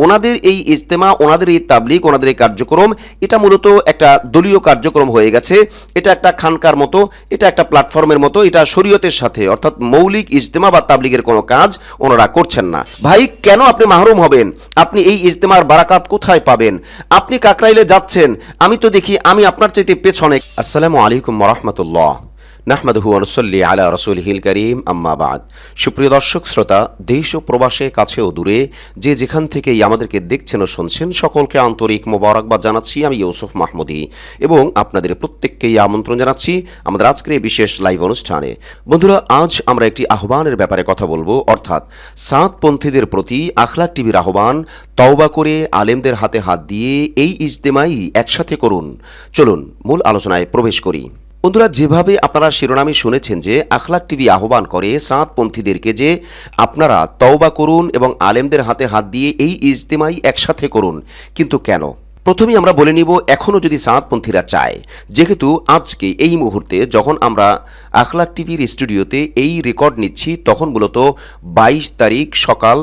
ওনাদের এই ইজতেমা, ওনাদের এই তাবলিগ, ওনাদের এই কার্যক্রম এটা মূলত একটা দলীয় কার্যক্রম হয়ে গেছে। এটা একটা খানকার মতো, এটা একটা প্ল্যাটফর্মের মতো, এটা শরীয়তের সাথে অর্থাৎ মৌলিক ইজতেমা বা তাবলিগের কোনো কাজ ওনারা করছেন না। ভাই কেন আপনি মাহরুম হবেন? আপনি এই ইজতেমার বারাকাত কোথায় পাবেন? আপনি কাকরাইলে যাচ্ছেন, আমি তো দেখি আমি আপনার চাইতে পেছনে। আসসালামু আলাইকুম ওয়া রাহমাতুল্লাহ। নাহমাদুহু ওয়া নুসাল্লি আলা রাসূলিহিল কারীম, আম্মা বাদ। সুপ্রিয় দর্শক শ্রোতা, দেশ ও প্রবাসে, কাছে ও দূরে যে যেখান থেকেই আমাদেরকে দেখছেন ও শুনছেন, সকলকে আন্তরিক মোবারকবাদ জানাচ্ছি। আমি ইউসুফ মাহমুদি এবং আপনাদের প্রত্যেককেই আমন্ত্রণ জানাচ্ছি আমাদের আজকের এই বিশেষ লাইভ অনুষ্ঠানে। বন্ধুরা, আজ আমরা একটি আহ্বানের ব্যাপারে কথা বলবো, অর্থাৎ সাতপন্থীদের প্রতি আখলাক টিভির আহ্বান। তওবা করে আলেমদের হাতে হাত দিয়ে এই ইজতেমাই একসাথে করুন। চলুন মূল আলোচনায় প্রবেশ করি। বন্ধুরা, যেভাবে আপনারা শিরোনামে শুনেছেন যে আখলাক টিভি আহ্বান করে সাতপন্থীদেরকে যে আপনারা তওবা করুন এবং আলেমদের হাতে হাত দিয়ে এই ইজতেমাই একসাথে করুন, কিন্তু কেন? প্রথমেই আমরা বলে নিব, এখনও যদি সাতপন্থীরা চায়, যেহেতু আজকে এই মুহূর্তে যখন আমরা আখলাক টিভির স্টুডিওতে এই রেকর্ড নিচ্ছি তখন মূলত 22 তারিখ সকাল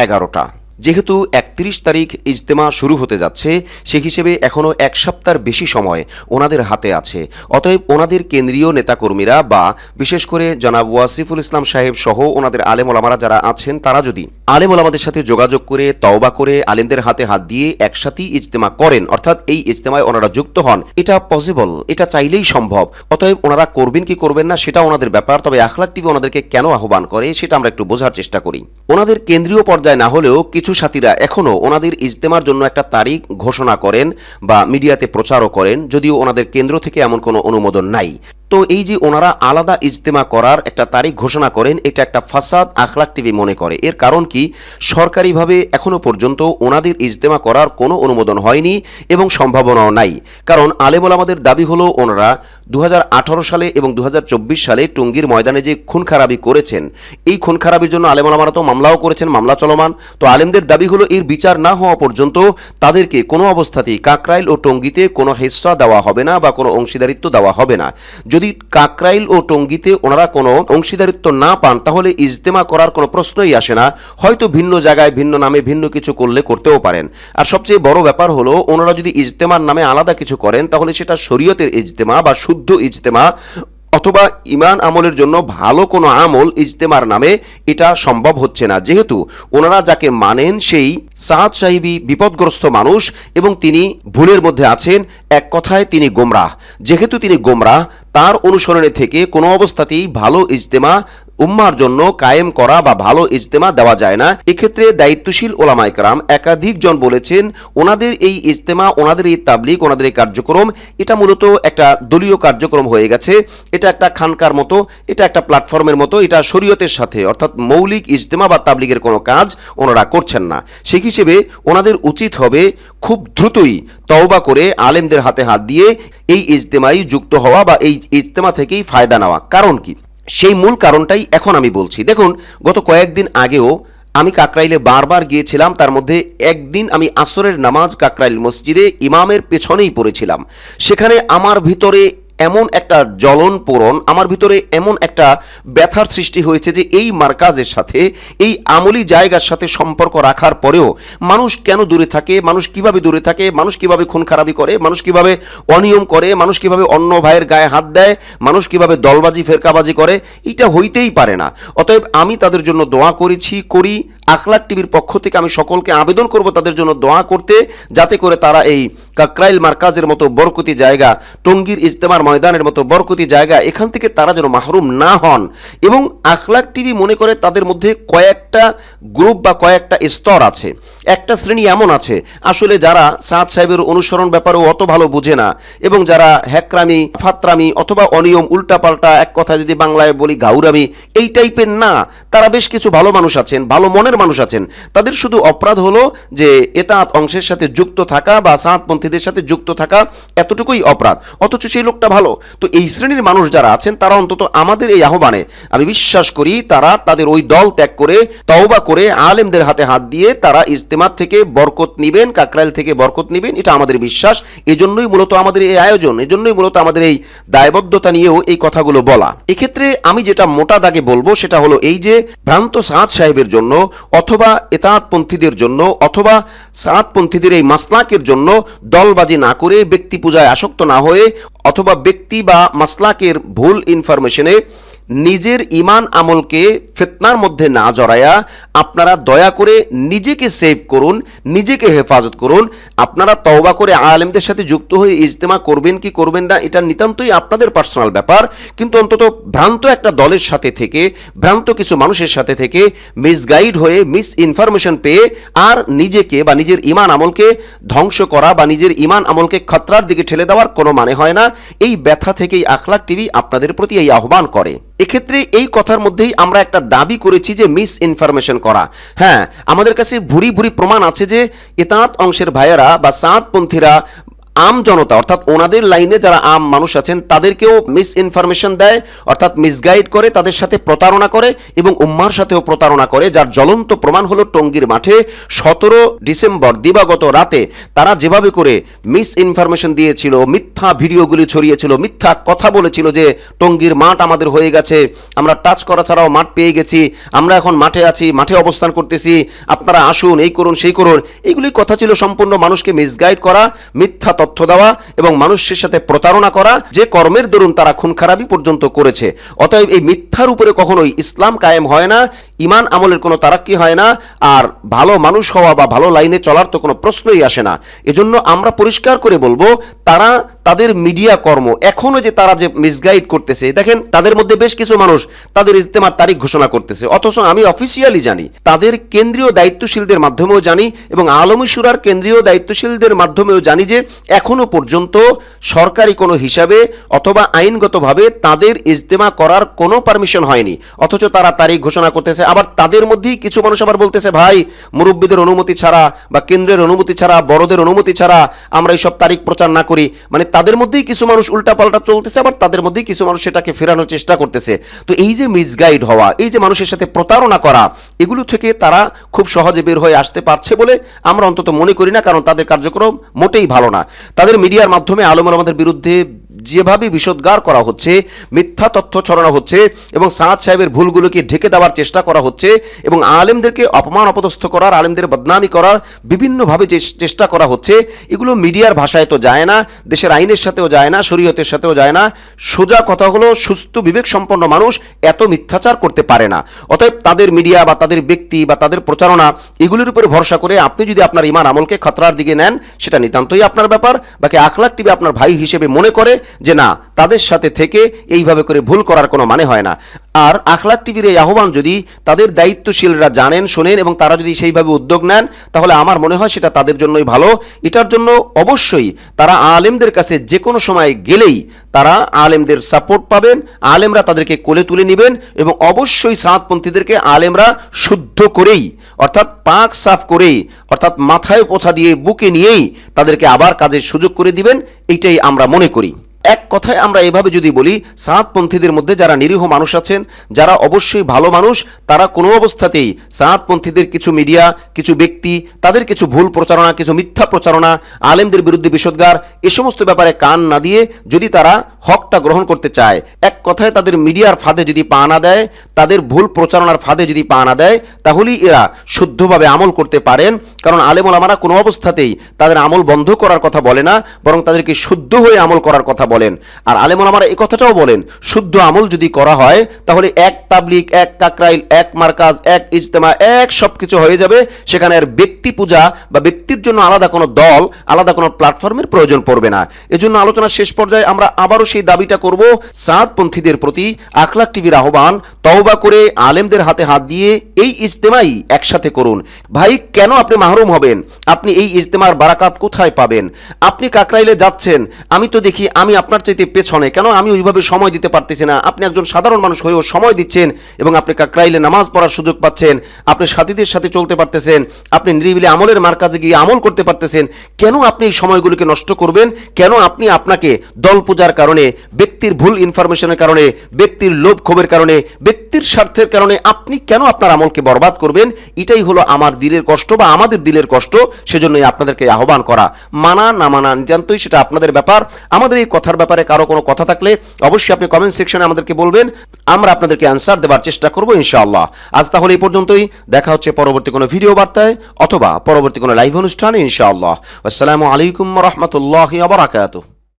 11টা, যেহেতু 31 তারিখ ইজতেমা শুরু হতে যাচ্ছে, সে হিসেবে এখনও এক সপ্তাহের বেশি সময় ওনাদের হাতে আছে। অতএব ওনাদের কেন্দ্রীয় নেতাকর্মীরা বা বিশেষ করে জনাব ওয়াসিফুল ইসলাম সাহেব সহ ওনাদের আলেম ওলামারা যারা আছেন, তারা যদি আলেম ওলামাদের সাথে যোগাযোগ করে তওবা করে আলেমদের হাতে হাত দিয়ে একসাথেই ইজতেমা করেন, অর্থাৎ এই ইজতেমায় ওনারা যুক্ত হন, এটা পসিবল, এটা চাইলেই সম্ভব। অতএব ওনারা করবেন কি করবেন না সেটা ওনাদের ব্যাপার। তবে আখলাক টিভি ওনাদেরকে কেন আহ্বান করে সেটা আমরা একটু বোঝার চেষ্টা করি। ওনাদের কেন্দ্রীয় পর্যায়ে না হলেও কিছু সাথীরা এখনও ওনাদের ইজতেমার জন্য একটা তারিখ ঘোষণা করেন বা মিডিয়াতে প্রচারও করেন, যদিও ওনাদের কেন্দ্র থেকে এমন কোনো অনুমোদন নাই। তো এই যে ওনারা আলাদা ইজতেমা করার একটা তারিখ ঘোষণা করেন, এটা একটা ফাসাদ আখলাক টিভি মনে করে। এর কারণ কি, সরকারিভাবে এখনো পর্যন্ত ওনাদের ইজতেমা করার কোনো অনুমোদন হয়নি এবং সম্ভাবনাও নাই। কারণ আলেম ওলামাদের দাবি হলো ওনারা 2018 সালে এবং 2024 সালে টঙ্গীর ময়দানে যে খুন খারাপি করেছেন, এই খুন খারাপির জন্য আলেম ওলামারা তো মামলাও করেছেন, মামলা চলমান। তো আলেমদের দাবি হলো এর বিচার না হওয়া পর্যন্ত তাদেরকে কোনো অবস্থাতেই কাকরাইল ও টঙ্গীতে কোনো হিস্সা দেওয়া হবে না বা কোনো অংশীদারিত্ব দেওয়া হবে না। যদি কাকরাইল ও টঙ্গীতে ওনারা কোনো অংশীদারিত্ব না পান, তাহলে ইজতেমা করার কোনো প্রশ্নই আসে না। হয়তো ভিন্ন জায়গায় ভিন্ন নামে ভিন্ন কিছু করলে করতেও পারেন। আর সবচেয়ে বড় ব্যাপার হলো, ওনারা যদি ইজতেমার নামে আলাদা কিছু করেন, তাহলে সেটা শরীয়তের ইজতেমা বা শুদ্ধ ইজতেমা অথবা ইমান আমলের জন্য ভালো কোনো আমল ইজতেমার নামে এটা সম্ভব হচ্ছে না। যেহেতু ওনারা যাকে মানেন সেই সাদ সাহিবী বিপদগ্রস্ত মানুষ এবং তিনি ভুলের মধ্যে আছেন, এক কথায় তিনি গোমরাহ। যেহেতু তিনি গোমরাহ, তার অনুসরণে থেকে কোনো অবস্থাতেই ভালো ইজতেমা উম্মার জন্য কায়েম করা বা ভালো ইজতেমা দেওয়া যায় না। এক্ষেত্রে দায়িত্বশীল ওলামায়ে কেরাম একাধিকজন বলেছেন, ওনাদের এই ইজতেমা, ওনাদের এই তাবলিগ, ওনাদের এই কার্যক্রম এটা মূলত একটা দলীয় কার্যক্রম হয়ে গেছে। এটা একটা খানকার মতো, এটা একটা প্ল্যাটফর্মের মতো, এটা শরীয়তের সাথে অর্থাৎ মৌলিক ইজতেমা বা তাবলিগের কোনো কাজ ওনারা করছেন না। সেই হিসেবে ওনাদের উচিত হবে খুব দ্রুতই তওবা করে আলেমদের হাতে হাত দিয়ে এই ইজতেমায় যুক্ত হওয়া বা এই ইজতেমা থেকেই ফায়দা নেওয়া। কারণ কি, সেই মূল কারণটাই এখন আমি বলছি। দেখুন, গত কয়েকদিন আগেও আমি কাকরাইলে বারবার গিয়েছিলাম। তার মধ্যে একদিন আমি আসরের নামাজ কাকরাইল মসজিদে ইমামের পেছনেই পড়েছিলাম। সেখানে আমার ভিতরে এমন একটা জ্বলন পোড়ন, আমার ভিতরে এমন একটা ব্যথার সৃষ্টি হয়েছে যে এই মার্কাজের সাথে, এই আমলি জায়গার সাথে সম্পর্ক রাখার পরেও মানুষ কেন দূরে থাকে, মানুষ কিভাবে দূরে থাকে, মানুষ কিভাবে খুন খারাপি করে, মানুষ কিভাবে অনিয়ম করে, মানুষ কিভাবে অন্য ভাইয়ের গায়ে হাত দেয়, মানুষ কিভাবে দলবাজি ফেরকাবাজি করে, এটা হইতেই পারে না। অতএব আমি তাদের জন্য দোয়া করি। আখলাক টিভির পক্ষ থেকে আমি সকলকে আবেদন করব তাদের জন্য দোয়া করতে, যাতে করে তারা এই কাকরাইল মার্কাজের মতো বরকতি জায়গা, টঙ্গীর ইজতেমার ময়দানের মতো বরকতি জায়গা, এখান থেকে তারা যেন মাহরুম না হন। এবং আখলাক টিভি মনে করে তাদের মধ্যে কয়েকটা গ্রুপ বা কয়েকটা স্তর আছে, একটা শ্রেণী এমন আছে আসলে যারা সাদ সাহেবের অনুসরণ ব্যাপারেও অত ভালো বুঝে না এবং যারা হ্যাকরামি, ফাতরামি অথবা অনিয়ম, উল্টাপাল্টা, এক কথা যদি বাংলায় বলি গাউরামি, এই টাইপের না। তারা বেশ কিছু ভালো মানুষ আছেন, ভালো মনের মানুষ আছেন। তাদের শুধু অপরাধ হলো যে এতাত অংশের সাথে যুক্ত থাকা বা সাতপন্থীদের সাথে যুক্ত থাকা, এতটুকুই অপরাধ। অথচ সেই লোকটা ভালো। তো এই শ্রেণীর মানুষ যারা আছেন তারা অন্তত আমাদের এই আহ্বানে আমি বিশ্বাস করি তারা তাদের ওই দল ত্যাগ করে তওবা করে আলেমদের হাতে হাত দিয়ে তারা ইজতেমা থেকে বরকত নেবেন, কাকরাইল থেকে বরকত নেবেন, এটা আমাদের বিশ্বাস। এজন্যই মূলত আমাদের এই আয়োজন, এজন্যই মূলত আমাদের এই দায়বদ্ধতা নিয়েও এই কথাগুলো বলা। এক্ষেত্রে আমি যেটা মোটা দাগে বলবো সেটা হলো এই যে ভ্রান্ত সাদ সাহেবের জন্য অথবা এতাআতপন্থীদের জন্য অথবা সাদপন্থীদের এই মাসলাকের জন্য দলবাজি না করে, ব্যক্তি পূজায় আসক্ত না হয়ে অথবা ব্যক্তি বা মাসলাকের ভুল ইনফরমেশনে নিজের ইমান আমলকে ফিতনার মধ্যে না জড়ায়া আপনারা দয়া করে নিজেকে সেভ করুন, নিজেকে হেফাজত করুন। আপনারা তওবা করে আলেমদের সাথে যুক্ত হয়ে ইজতেমা করবেন কি করবেন না এটা নিতান্তই আপনাদের পার্সোনাল ব্যাপার, কিন্তু অন্তত ভ্রান্ত একটা দলের সাথে থেকে, ভ্রান্ত কিছু মানুষের সাথে থেকে মিসগাইড হয়ে মিস ইনফরমেশন পেয়ে আর নিজেকে বা নিজের ইমান আমলকে ধ্বংস করা বা নিজের ইমান আমলকে খতরার দিকে ঠেলে দেওয়ার কোনো মানে হয় না। এই ব্যথা থেকেই আখলাক টিভি আপনাদের প্রতি এই আহ্বান করে। এক্ষেত্রে এই কথার মধ্যেই আমরা একটা দাবি করেছি যে মিস ইনফরমেশন করা, হ্যাঁ আমাদের কাছে ভুরি ভুরি প্রমাণ আছে যে এতাত অংশের ভাইয়েরা বা সাদপন্থীরা আম জনতা অর্থাৎ ওনাদের লাইনে যারা আম মানুষ আছেন তাদেরকেও মিস ইনফরমেশন দেয়, অর্থাৎ মিসগাইড করে, তাদের সাথে প্রতারণা করে এবং উম্মার সাথেও প্রতারণা করে। যার জ্বলন্ত প্রমাণ হলো টঙ্গীর মাঠে 17 ডিসেম্বর দিবাগত রাতে তারা যেভাবে করে মিস ইনফরমেশন দিয়েছিল, মিথ্যা ভিডিওগুলি ছড়িয়েছিল, মিথ্যা কথা বলেছিল যে টঙ্গীর মাঠ আমাদের হয়ে গেছে, আমরা টাচ করা ছাড়াও মাঠ পেয়ে গেছি, আমরা এখন মাঠে আছি, মাঠে অবস্থান করতেছি, আপনারা আসুন, এই করুন সেই করুন। এইগুলি কথা ছিল সম্পূর্ণ মানুষকে মিসগাইড করা, মিথ্যা তথ্য দেওয়া এবং মানুষের সাথে প্রতারণা করা, যে কর্মের দরুন তারা খুন খারাপি পর্যন্ত করেছে। অতএব এই মিথ্যার উপরে কখনোই ইসলাম কায়েম হয় না, ইমান আমলের কোনো তারাক্কি হয় না, আর ভালো মানুষ হওয়া বা ভালো লাইনে চলার তো কোনো প্রশ্নই আসে না। এজন্য আমরা পরিষ্কার করে বলবো তারা তাদের মিডিয়া কর্ম এখনো যে তারা যে মিসগাইড করতেছে, দেখেন তাদের মধ্যে বেশ কিছু মানুষ তাদের ইজতেমার তারিখ ঘোষণা করতেছে, অথচ আমি অফিসিয়ালি জানি, তাদের কেন্দ্রীয় দায়িত্বশীলদের মাধ্যমেও জানি এবং আলমী শুরার কেন্দ্রীয় দায়িত্বশীলদের মাধ্যমেও জানি যে এখনো পর্যন্ত সরকারি কোনো হিসাবে অথবা আইনগতভাবে তাদের ইজতেমা করার কোনো পারমিশন হয়নি, অথচ তারা তারিখ ঘোষণা করতেছে। আবার তাদের মধ্যেই কিছু মানুষ আবার বলতেছে ভাই মুরব্বীদের অনুমতি ছাড়া বা কেন্দ্রের অনুমতি ছাড়া, বড়দের অনুমতি ছাড়া আমরা এইসব তারিখ প্রচার না করি। মানে তাদের মধ্যেই কিছু মানুষ উল্টাপাল্টা চলতেছে, আবার তাদের মধ্যেই কিছু মানুষ সেটাকে ফেরানোর চেষ্টা করতেছে। তো এই যে মিসগাইড হওয়া, এই যে মানুষের সাথে প্রতারণা করা, এগুলো থেকে তারা খুব সহজে বের হয়ে আসতে পারছে বলে আমরা অন্তত মনে করি না, কারণ তাদের কার্যক্রম মোটেই ভালো না। তাদের মিডিয়ার মাধ্যমে আলেম ওলামাদের বিরুদ্ধে যেভাবে বিষোদ্গার করা হচ্ছে, মিথ্যা তথ্য ছড়ানো হচ্ছে এবং সাদ সাহেবের ভুলগুলোকে ঢেকে দেওয়ার চেষ্টা করা হচ্ছে এবং আলেমদেরকে অপমান অপদস্থ করার, আলেমদের বদনামি করার বিভিন্নভাবে যে চেষ্টা করা হচ্ছে, এগুলো মিডিয়ার ভাষায় তো যায় না, দেশের আইনের সাথেও যায় না, শরীয়তের সাথেও যায় না। সোজা কথা হলো সুস্থ বিবেক সম্পন্ন মানুষ এত মিথ্যাচার করতে পারে না। অতএব তাদের মিডিয়া বা তাদের ব্যক্তি বা তাদের প্রচারণা এগুলির উপরে ভরসা করে আপনি যদি আপনার ইমান আমলকে খতরার দিকে নেন, সেটা নিতান্তই আপনার ব্যাপার। বাকি আখলাক টিভি আপনার ভাই হিসেবে মনে করে যে না, তাদের সাথে থেকে এইভাবে করে ভুল করার কোনো মানে হয় না। আর আখলাক টিভির এই আহ্বান যদি তাদের দায়িত্বশীলরা জানেন, শোনেন এবং তারা যদি সেইভাবে উদ্যোগ নেন, তাহলে আমার মনে হয় সেটা তাদের জন্যই ভালো। এটার জন্য অবশ্যই তারা আলেমদের কাছে যে কোনো সময় গেলেই তারা আলেমদের সাপোর্ট পাবেন, আলেমরা তাদেরকে কোলে তুলে নেবেন এবং অবশ্যই সাদপন্থীদেরকে আলেমরা শুদ্ধ করেই, অর্থাৎ পাক সাফ করেই, অর্থাৎ মাথায় পোছা দিয়ে বুকে নিয়েই তাদেরকে আবার কাজের সুযোগ করে দিবেন, এইটাই আমরা মনে করি। এক কথায় আমরা এভাবে যদি বলি, সাদপন্থীদের মধ্যে যারা নিরীহ মানুষ আছেন, যারা অবশ্যই ভালো মানুষ, তারা কোনো অবস্থাতেই সাদপন্থীদের কিছু মিডিয়া, কিছু ব্যক্তি, তাদের কিছু ভুল প্রচারণা, কিছু মিথ্যা প্রচারণা, আলেমদের বিরুদ্ধে বিষোদ্গার, এ সমস্ত ব্যাপারে কান না দিয়ে যদি তারা হকটা গ্রহণ করতে চায়, এক কথায় তাদের মিডিয়ার ফাঁদে যদি পা না দেয়, তাদের ভুল প্রচারণার ফাঁদে যদি পা না দেয়, তাহলেই এরা শুদ্ধভাবে আমল করতে পারেন। কারণ আলেম ওলামারা কোনো অবস্থাতেই তাদের আমল বন্ধ করার কথা বলে না, বরং তাদেরকে শুদ্ধ হয়ে আমল করার কথা বলেন। আর আলেম ওলামারা এই কথাটাও বলেন, শুদ্ধ আমল যদি করা হয় তাহলে এক তাবলিগ, এক কাকরাইল, এক মার্কাজ, এক ইজতেমা, এক সবকিছু হয়ে যাবে। সেখানে আর ব্যক্তি পূজা বা ব্যক্তির জন্য আলাদা কোনো দল, আলাদা কোনো প্ল্যাটফর্মের প্রয়োজন পড়বে না। এজন্য আলোচনার শেষ পর্যায়ে আমরা আবারও সেই দাবিটা করব, সাদপন্থীদের প্রতি আখলাক টিভির আহ্বান, তওবা করে আলেমদের হাতে হাত দিয়ে এই ইজতেমাই একসাথে করুন। ভাই কেন আপনি মাহরুম হবেন? আপনি এই ইজতেমার বারাকাত কোথায় পাবেন? আপনি কাকরাইলে যাচ্ছেন, আমি তো দেখি আমি আপনার চাইতে পেছনে, কেন আমি ওইভাবে সময় দিতে পারতেছি না। আপনি একজন সাধারণ মানুষ হয়েও সময় দিচ্ছেন এবং আপনি কাকরাইলে নামাজ পড়ার সুযোগ পাচ্ছেন, আপনি সাথীদের সাথে চলতে পারতেছেন, আপনি নিরিবিলি আমলের মার্কাজে গিয়ে আমল করতে পারতেছেন। কেন আপনি এই সময়গুলোকে নষ্ট করবেন? কেন আপনি আপনাকে দল পূজার কারণে কারণে, ব্যক্তির ভুল ইনফরমেশনের কারণে, ব্যক্তির লোভ ক্ষোভের কারণে, ব্যক্তির স্বার্থের কারণে আপনি কেন আপনার আমলকে বরবাদ করবেন? এটাই হলো আমার দিলের কষ্ট বা আমাদের দিলের কষ্ট। সেজন্যই আপনাদেরকে আহ্বান করা। মানা না মানা নিতান্তই সেটা আপনাদের ব্যাপার। আমাদের এই কথার ব্যাপারে কারো কোনো কথা থাকলে অবশ্যই আপনি কমেন্ট সেকশনে আমাদেরকে বলবেন, আমরা আপনাদেরকে অ্যান্সার দেওয়ার চেষ্টা করব ইনশাআল্লাহ। আজ তাহলে এই পর্যন্তই, দেখা হচ্ছে পরবর্তী কোনো ভিডিও বার্তায় অথবা পরবর্তী কোনো লাইভ অনুষ্ঠানে ইনশাআল্লাহ। আসসালামু আলাইকুম ওয়া রাহমাতুল্লাহি ওয়া বারাকাতুহু।